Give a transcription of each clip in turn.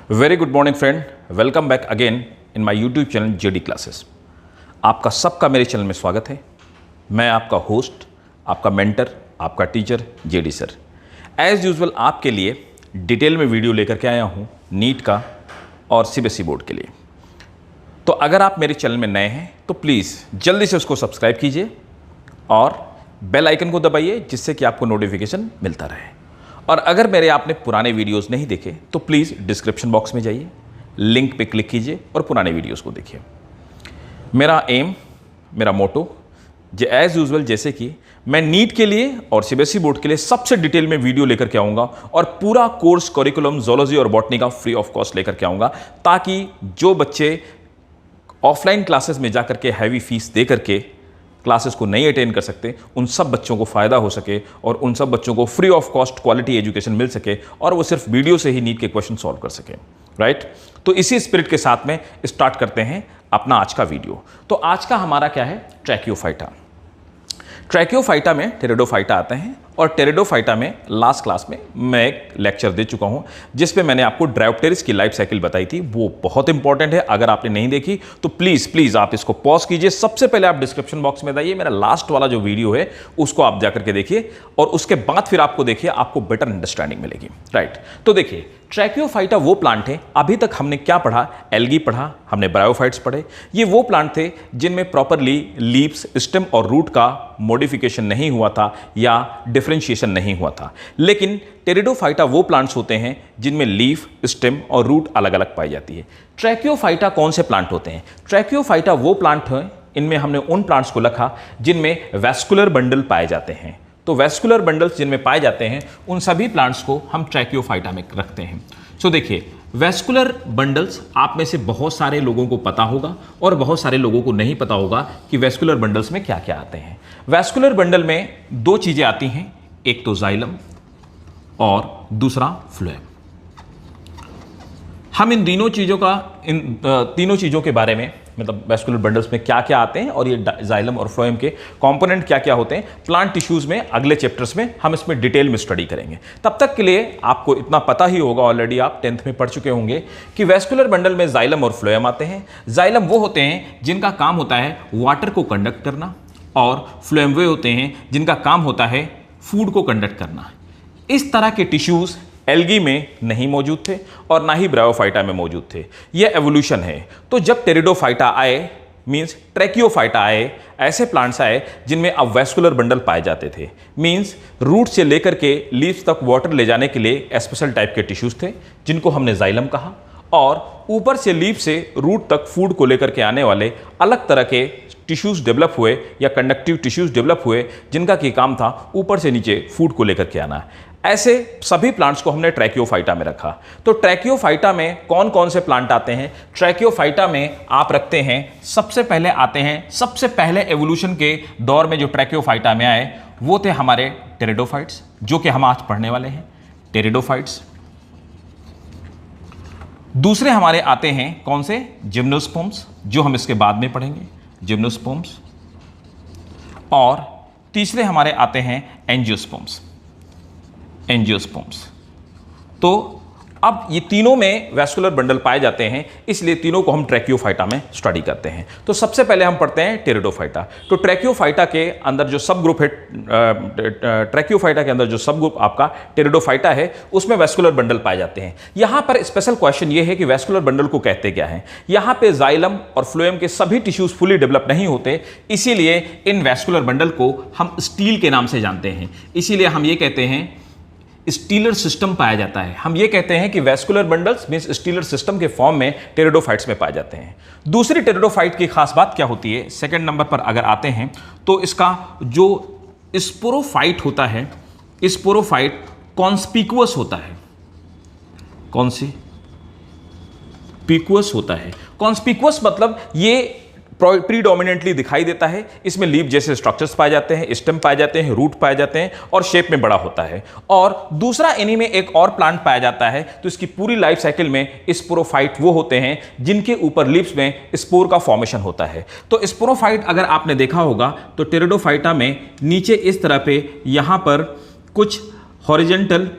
Very good morning friend, welcome back again in my YouTube channel JD classes. आपका सबका मेरे channel में स्वागत है। मैं आपका होस्ट, आपका मेंटर, आपका teacher JD sir. As usual आपके लिए डिटेल में वीडियो लेकर के आया हूँ नीट का और सीबीएसई बोर्ड के लिए। तो अगर आप मेरे चैनल में नए हैं तो प्लीज़ जल्दी से उसको सब्सक्राइब कीजिए और बेल आइकन को दबाइए, जिससे कि आपको नोटिफिकेशन मिलता रहे। और अगर मेरे आपने पुराने वीडियोस नहीं देखे तो प्लीज़ डिस्क्रिप्शन बॉक्स में जाइए, लिंक पे क्लिक कीजिए और पुराने वीडियोस को देखिए। मेरा एम, मेरा मोटो एज यूजुअल, जैसे कि मैं नीट के लिए और सीबीएसई बोर्ड के लिए सबसे डिटेल में वीडियो लेकर के आऊँगा और पूरा कोर्स करिकुलम ज़ूलॉजी और बॉटनी का फ्री ऑफ कॉस्ट लेकर के आऊँगा, ताकि जो बच्चे ऑफलाइन क्लासेस में जाकर के हैवी फीस दे करके क्लासेस को नहीं अटेंड कर सकते, उन सब बच्चों को फ़ायदा हो सके और उन सब बच्चों को free of cost quality education मिल सके और वो सिर्फ वीडियो से ही नीट के क्वेश्चन सॉल्व कर सके। राइट, तो इसी स्पिरिट के साथ में स्टार्ट करते हैं अपना आज का वीडियो। तो आज का हमारा क्या है, ट्रैकियोफाइटा। ट्रैकियोफाइटा में टेरिडोफाइटा आते हैं और टेरिडोफाइटा में लास्ट क्लास में मैं एक लेक्चर दे चुका हूं, जिसपे मैंने आपको ड्रायोप्टेरिस की लाइफ साइकिल बताई थी। वो बहुत इंपॉर्टेंट है, अगर आपने नहीं देखी तो प्लीज़ आप इसको पॉज कीजिए। सबसे पहले आप डिस्क्रिप्शन बॉक्स में जाइए, मेरा लास्ट वाला जो वीडियो है उसको आप जाकर के देखिए और उसके बाद फिर आपको देखिए, आपको बेटर अंडरस्टैंडिंग मिलेगी। राइट, तो देखिए ट्रैकियोफाइटा वो प्लांट है, अभी तक हमने क्या पढ़ा, एल्गी पढ़ा, हमने ब्रायोफाइट्स पढ़े। ये वो प्लांट थे जिनमें प्रॉपरली लीव्स, स्टेम और रूट का मॉडिफिकेशन नहीं हुआ था या डिफरेंशिएशन नहीं हुआ था। लेकिन टेरिडोफाइटा वो प्लांट्स होते हैं जिनमें लीफ, स्टेम और रूट अलग अलग पाई जाती है। ट्रैकियोफाइटा कौन से प्लांट होते हैं? ट्रैकियोफाइटा वो प्लांट हैं, इनमें हमने उन प्लांट्स को रखा जिनमें वैस्कुलर बंडल पाए जाते हैं। तो वैस्कुलर बंडल्स जिनमें पाए जाते हैं उन सभी प्लांट्स को हम ट्रैकियोफाइटा में रखते हैं। सो देखिए, वैस्कुलर बंडल्स आप में से बहुत सारे लोगों को पता होगा और बहुत सारे लोगों को नहीं पता होगा कि वैस्कुलर बंडल्स में क्या क्या आते हैं। वैस्कुलर बंडल में दो चीज़ें आती हैं, एक तो जाइलम और दूसरा फ्लोएम। हम इन तीनों चीज़ों के बारे में, मतलब वैस्कुलर बंडल्स में क्या क्या आते हैं और ये जाइलम और फ्लोएम के कंपोनेंट क्या क्या होते हैं, प्लांट टिश्यूज में अगले चैप्टर्स में हम इसमें डिटेल में स्टडी करेंगे। तब तक के लिए आपको इतना पता ही होगा, ऑलरेडी आप 10th में पढ़ चुके होंगे कि वैस्कुलर बंडल में जाइलम और फ्लोएम आते हैं। जाइलम वो होते हैं जिनका काम होता है वाटर को कंडक्ट करना और फ्लोएम वे होते हैं जिनका काम होता है फूड को कंडक्ट करना। इस तरह के टिश्यूज एल्गी में नहीं मौजूद थे और ना ही ब्रायोफाइटा में मौजूद थे। यह एवोल्यूशन है। तो जब टेरिडोफाइटा आए, मींस ट्रैकियोफाइटा आए, ऐसे प्लांट्स आए जिनमें अब वैस्कुलर बंडल पाए जाते थे। मींस रूट से लेकर के लीव्स तक वाटर ले जाने के लिए स्पेशल टाइप के टिश्यूज थे जिनको हमने जाइलम कहा, और ऊपर से लीफ से रूट तक फूड को लेकर के आने वाले अलग तरह के टिश्यूज डेवलप हुए या कंडक्टिव टिश्यूज डेवलप हुए जिनका की काम था ऊपर से नीचे फूड को लेकर के आना। ऐसे सभी प्लांट्स को हमने ट्रैकियोफाइटा में रखा। तो ट्रैकियोफाइटा में कौन कौन से प्लांट आते हैं? ट्रैकियोफाइटा में आप रखते हैं, सबसे पहले आते हैं, सबसे पहले एवोल्यूशन के दौर में जो ट्रैकियोफाइटा में आए वो थे हमारे टेरिडोफाइट्स, जो कि हम आज पढ़ने वाले हैं, टेरिडोफाइट्स। दूसरे हमारे आते हैं कौन से? जिम्नोस्पर्म्स, जो हम इसके बाद में पढ़ेंगे, जिम्नोस्पर्म्स। और तीसरे हमारे आते हैं एंजियोस्पर्म्स। तो अब ये तीनों में वैस्कुलर बंडल पाए जाते हैं, इसलिए तीनों को हम ट्रैकियोफाइटा में स्टडी करते हैं। तो सबसे पहले हम पढ़ते हैं टेरिडोफाइटा। तो ट्रैकियोफाइटा के अंदर जो सब ग्रुप है, ट्रैकियोफाइटा के अंदर जो सब ग्रुप आपका टेरिडोफाइटा है, उसमें वैस्कुलर बंडल पाए जाते हैं। यहां पर स्पेशल क्वेश्चन ये है कि वैस्कुलर बंडल को कहते क्या है। यहां पे जाइलम और फ्लोएम के सभी टिश्यूज फुली डेवलप नहीं होते, इसीलिए इन वैस्कुलर बंडल को हम स्टील के नाम से जानते हैं। इसीलिए हम ये कहते हैं स्टीलर सिस्टम पाया जाता है। हम ये कहते हैं कि vascular bundles means stealer system के फॉर्म में टेरिडोफाइट्स में पाए जाते हैं। दूसरी टेरिडोफाइट की खास बात क्या होती है? सेकंड नंबर पर अगर आते हैं तो इसका जो स्पोरोफाइट होता है, स्पोरोफाइट कॉन्स्पिकुअस होता है। कॉन्स्पिकुअस होता है। कॉन्स्पिकुअस मतलब ये प्रीडोमिनेंटली दिखाई देता है। इसमें लीफ जैसे स्ट्रक्चर्स पाए जाते हैं, स्टेम पाए जाते हैं, रूट पाए जाते हैं और शेप में बड़ा होता है। और दूसरा इन्हीं में एक और प्लांट पाया जाता है, तो इसकी पूरी लाइफ साइकिल में स्पोरोफाइट वो होते हैं जिनके ऊपर लीव्स में स्पोर का फॉर्मेशन होता है। तो स्पोरोफाइट अगर आपने देखा होगा तो टेरिडोफाइटा में नीचे इस तरह पे यहां पर कुछ हॉरिजेंटल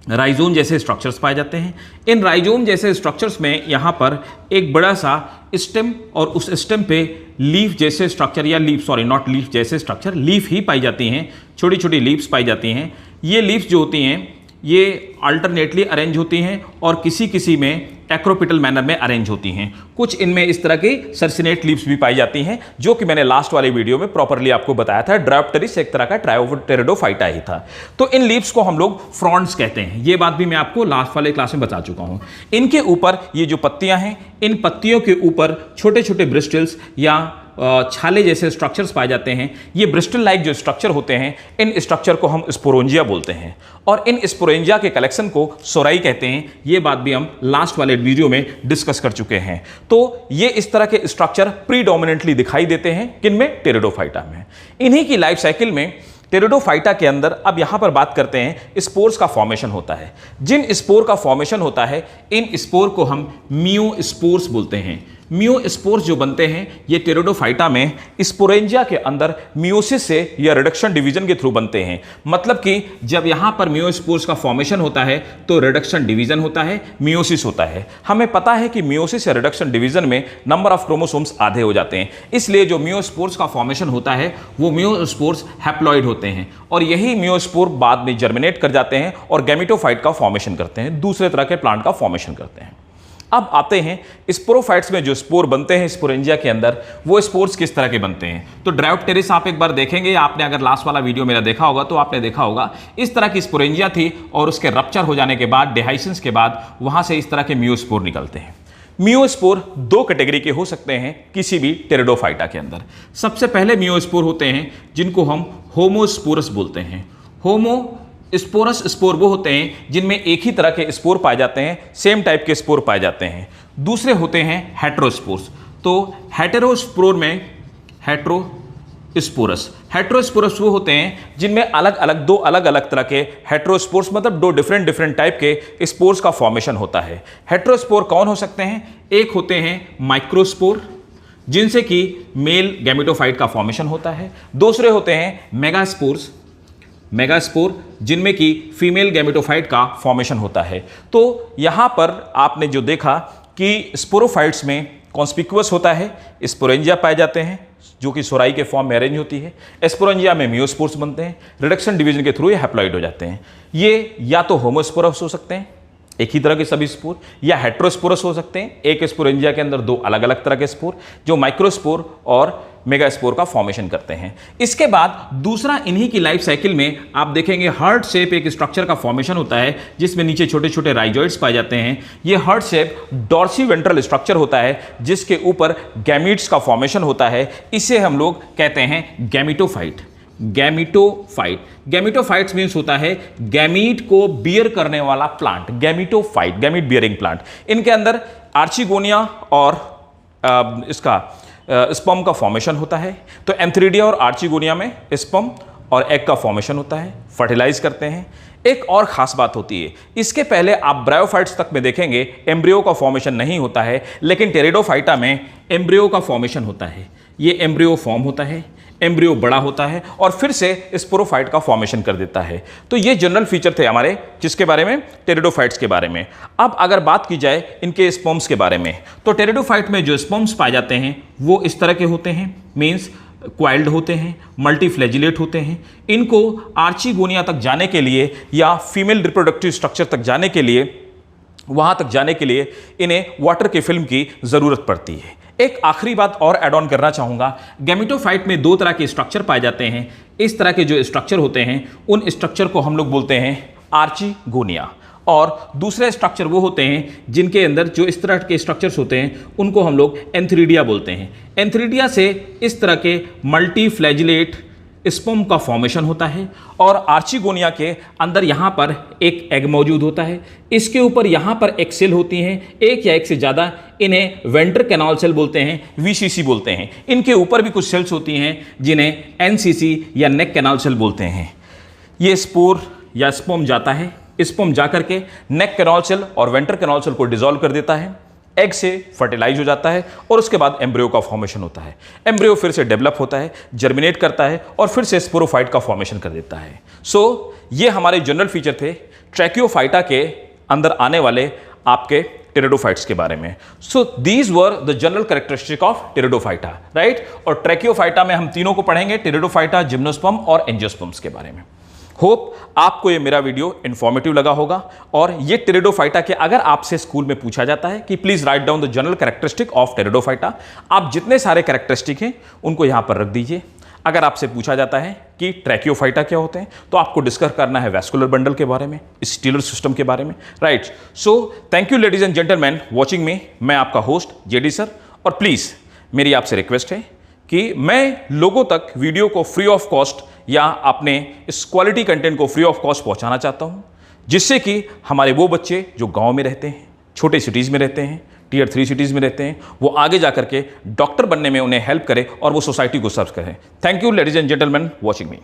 राइजोम जैसे स्ट्रक्चर्स पाए जाते हैं। इन राइजोम जैसे स्ट्रक्चर्स में यहाँ पर एक बड़ा सा स्टेम और उस स्टेम पे लीफ जैसे स्ट्रक्चर या लीफ सॉरी नॉट लीफ जैसे स्ट्रक्चर लीफ ही पाई जाती हैं, छोटी छोटी लीव्स पाई जाती हैं। ये लीव्स जो होती हैं ये अल्टरनेटली अरेंज होती हैं और किसी किसी में एक्रोपिटल मैनर में अरेंज होती हैं। कुछ इनमें इस तरह की सर्सिनेट लीव्स भी पाई जाती हैं, जो कि मैंने लास्ट वाले वीडियो में प्रॉपर्ली आपको बताया था। ड्रायोप्टेरिस एक तरह का टेरिडोफाइटा ही था। तो इन लीव्स को हम लोग फ्रॉन्ट्स कहते हैं। ये बात भी मैं आपको लास्ट वाले क्लास में बता चुका हूं। इनके ऊपर ये जो पत्तियां हैं, इन पत्तियों के ऊपर छोटे छोटे ब्रिस्टल्स या छाले जैसे स्ट्रक्चर्स पाए जाते हैं। ये ब्रिस्टल लाइक जो स्ट्रक्चर होते हैं, इन स्ट्रक्चर को हम स्पोरेंजिया बोलते हैं और इन स्पोरेंजिया के कलेक्शन को सोराई कहते हैं। ये बात भी हम लास्ट वाले वीडियो में डिस्कस कर चुके हैं। तो ये इस तरह के स्ट्रक्चर प्रीडोमिनेंटली दिखाई देते हैं किनमें? टेरिडोफाइटा में। इन्हीं की लाइफ साइकिल में टेरिडोफाइटा के अंदर अब यहां पर बात करते हैं स्पोर्स का फॉर्मेशन होता है। जिन स्पोर का फॉर्मेशन होता है, इन स्पोर को हम मियोस्पोर्स बोलते हैं। मियोस्पोर्स जो बनते हैं ये टेरिडोफाइटा में स्पोरेंजिया के अंदर मियोसिस से या रिडक्शन डिवीजन के थ्रू बनते हैं। मतलब कि जब यहां पर मियोस्पोर्स का फॉर्मेशन होता है तो रिडक्शन डिवीजन होता है, मियोसिस होता है। हमें पता है कि मियोसिस या रिडक्शन डिवीजन में नंबर ऑफ क्रोमोसोम्स आधे हो जाते हैं, इसलिए जो मियोस्पोर्स का फॉर्मेशन होता है वो मियोस्पोर्स हैप्लॉइड होते हैं और यही मियोस्पोर बाद में जर्मिनेट कर जाते हैं और गैमेटोफाइट का फॉर्मेशन करते हैं, दूसरे तरह के प्लांट का फॉर्मेशन करते हैं। अब आते हैं स्पोरोफाइट्स में जो स्पोर बनते हैं स्पोरेंजिया के अंदर, वो स्पोर्स किस तरह के बनते हैं। तो ड्रायोप्टेरिस आप एक बार देखेंगे, आपने अगर लास्ट वाला वीडियो मेरा देखा होगा तो आपने देखा होगा इस तरह की स्पोरेंजिया थी और उसके रप्चर हो जाने के बाद, डेहाइसेंस के बाद, वहां से इस तरह के मियोस्पोर निकलते हैं। मियोस्पोर दो कैटेगरी के हो सकते हैं किसी भी टेरिडोफाइटा के अंदर। सबसे पहले मियोस्पोर होते हैं जिनको हम होमोस्पोरस बोलते हैं। होमोस्पोरस स्पोर वो होते हैं जिनमें एक ही तरह के स्पोर पाए जाते हैं, सेम टाइप के स्पोर पाए जाते हैं। दूसरे होते हैं हेटेरोस्पोर्स। तो हेटेरोस्पोर में हेटेरोस्पोरस वो होते हैं जिनमें दो अलग अलग तरह के हेटेरोस्पोर्स, मतलब दो डिफरेंट टाइप के स्पोर्स का फॉर्मेशन होता है। हेटेरोस्पोर कौन हो सकते हैं? एक होते हैं माइक्रोस्पोर जिनसे कि मेल गैमेटोफाइट का फॉर्मेशन होता है। दूसरे होते हैं मेगास्पोर जिनमें कि फीमेल गैमेटोफाइट का फॉर्मेशन होता है। तो यहां पर आपने जो देखा कि स्पोरोफाइट्स में कॉन्स्पिक्यूअस होता है, स्पोरेंजिया पाए जाते हैं जो कि सोराई के फॉर्म में अरेंज होती है। स्पोरेंजिया में मियोस्पोर्स बनते हैं, रिडक्शन डिवीजन के थ्रू ये हैप्लॉइड हो जाते हैं। ये या तो होमोस्पोरस हो सकते हैं, एक ही तरह के सभी स्पोर, या हेटेरोस्पोरस हो सकते हैं, एक स्पोरेंजिया के अंदर दो अलग अलग तरह के स्पोर जो माइक्रोस्पोर और मेगास्पोर का फॉर्मेशन करते हैं। इसके बाद दूसरा, इन्हीं की लाइफ साइकिल में आप देखेंगे हार्ट शेप एक स्ट्रक्चर का फॉर्मेशन होता है जिसमें नीचे छोटे छोटे राइजोइड्स पाए जाते हैं। ये heart shape dorsiventral structure होता है जिसके ऊपर गैमीट्स का फॉर्मेशन होता है। इसे हम लोग कहते हैं गैमेटोफाइट। गैमेटोफाइट्स मीन्स होता है गैमीट को बियर करने वाला plant. Gametophyte, gamete bearing plant. इनके अंदर आर्चिगोनिया और स्पर्म का फॉर्मेशन होता है। तो एंथ्रीडिया और आर्चिगोनिया में स्पर्म और एग का फॉर्मेशन होता है, फर्टिलाइज करते हैं। एक और खास बात होती है, इसके पहले आप ब्रायोफाइट्स तक में देखेंगे एम्ब्रियो का फॉर्मेशन नहीं होता है, लेकिन टेरिडोफाइटा में एम्ब्रियो का फॉर्मेशन होता है। ये एम्ब्रियो फॉर्म होता है, एम्ब्रियो बड़ा होता है और फिर से स्पोरोफाइट का फॉर्मेशन कर देता है। तो ये जनरल फीचर थे हमारे, जिसके बारे में? टेरिडोफाइट्स के बारे में। अब अगर बात की जाए इनके स्पर्म्स के बारे में, तो टेरिडोफाइट में जो स्पर्म्स पाए जाते हैं वो इस तरह के होते हैं, मीन्स क्वाइल्ड होते हैं, मल्टीफ्लैजिलेट होते हैं। इनको आर्चिगोनिया तक जाने के लिए या फीमेल रिप्रोडक्टिव स्ट्रक्चर तक जाने के लिए, वहां तक जाने के लिए इन्हें वाटर के फिल्म की जरूरत पड़ती है। एक आखिरी बात और ऐड ऑन करना चाहूंगा, गैमेटोफाइट में दो तरह के स्ट्रक्चर पाए जाते हैं। इस तरह के जो स्ट्रक्चर होते हैं उन स्ट्रक्चर को हम लोग बोलते हैं आर्चिगोनिया, और दूसरे स्ट्रक्चर वो होते हैं जिनके अंदर जो इस तरह के स्ट्रक्चर्स होते हैं उनको हम लोग एंथ्रीडिया बोलते हैं। एंथ्रीडिया से इस तरह के मल्टीफ्लैजिलेट स्पर्म का फॉर्मेशन होता है और आर्चिगोनिया के अंदर यहाँ पर एक एग मौजूद होता है। इसके ऊपर यहाँ पर एक सेल होती हैं, एक या एक से ज़्यादा। इन्हें वेंट्र कैनाल सेल बोलते हैं, वीसीसी बोलते हैं। इनके ऊपर भी कुछ सेल्स होती हैं जिन्हें एनसीसी या नेक कैनाल सेल बोलते हैं। ये स्पोर या स्पर्म जाता है, स्पर्म जाकर के नेक कैनाल सेल और वेंट्र कैनाल सेल को डिसॉल्व कर देता है। एग से फर्टिलाइज हो जाता है और उसके बाद एम्ब्रियो का फॉर्मेशन होता है। एम्ब्रियो फिर से डेवलप होता है, जर्मिनेट करता है और फिर से स्पोरोफाइट का फॉर्मेशन कर देता है। सो ये हमारे जनरल फीचर थे ट्रैकियोफाइटा के अंदर आने वाले आपके टेरिडोफाइट्स के बारे में। So these were the general characteristic of pteridophyta, right. और ट्रैकियोफाइटा में हम तीनों को पढ़ेंगे, टेरिडोफाइटा, जिम्नोस्पर्म और एंजियोस्पर्म्स के बारे में। होप आपको ये मेरा वीडियो इंफॉर्मेटिव लगा होगा। और ये टेरिडोफाइटा के अगर आपसे स्कूल में पूछा जाता है कि please write down the general characteristic of pteridophyta, आप जितने सारे कैरेक्टरिस्टिक हैं उनको यहां पर रख दीजिए। अगर आपसे पूछा जाता है कि ट्रैकियोफाइटा क्या होते हैं तो आपको डिस्कस करना है वैस्कुलर बंडल के बारे में, स्टीलर सिस्टम के बारे में, right. So thank you ladies and gentleman watching मी। मैं आपका होस्ट जेडी सर, और प्लीज मेरी आपसे रिक्वेस्ट है कि मैं लोगों तक वीडियो को फ्री ऑफ कॉस्ट या अपने इस क्वालिटी कंटेंट को फ्री ऑफ कॉस्ट पहुंचाना चाहता हूं, जिससे कि हमारे वो बच्चे जो गांव में रहते हैं, छोटे सिटीज़ में रहते हैं, टियर 3 सिटीज़ में रहते हैं, वो आगे जाकर के डॉक्टर बनने में उन्हें हेल्प करे और वो सोसाइटी को सर्व करें। Thank you ladies and gentleman watching me.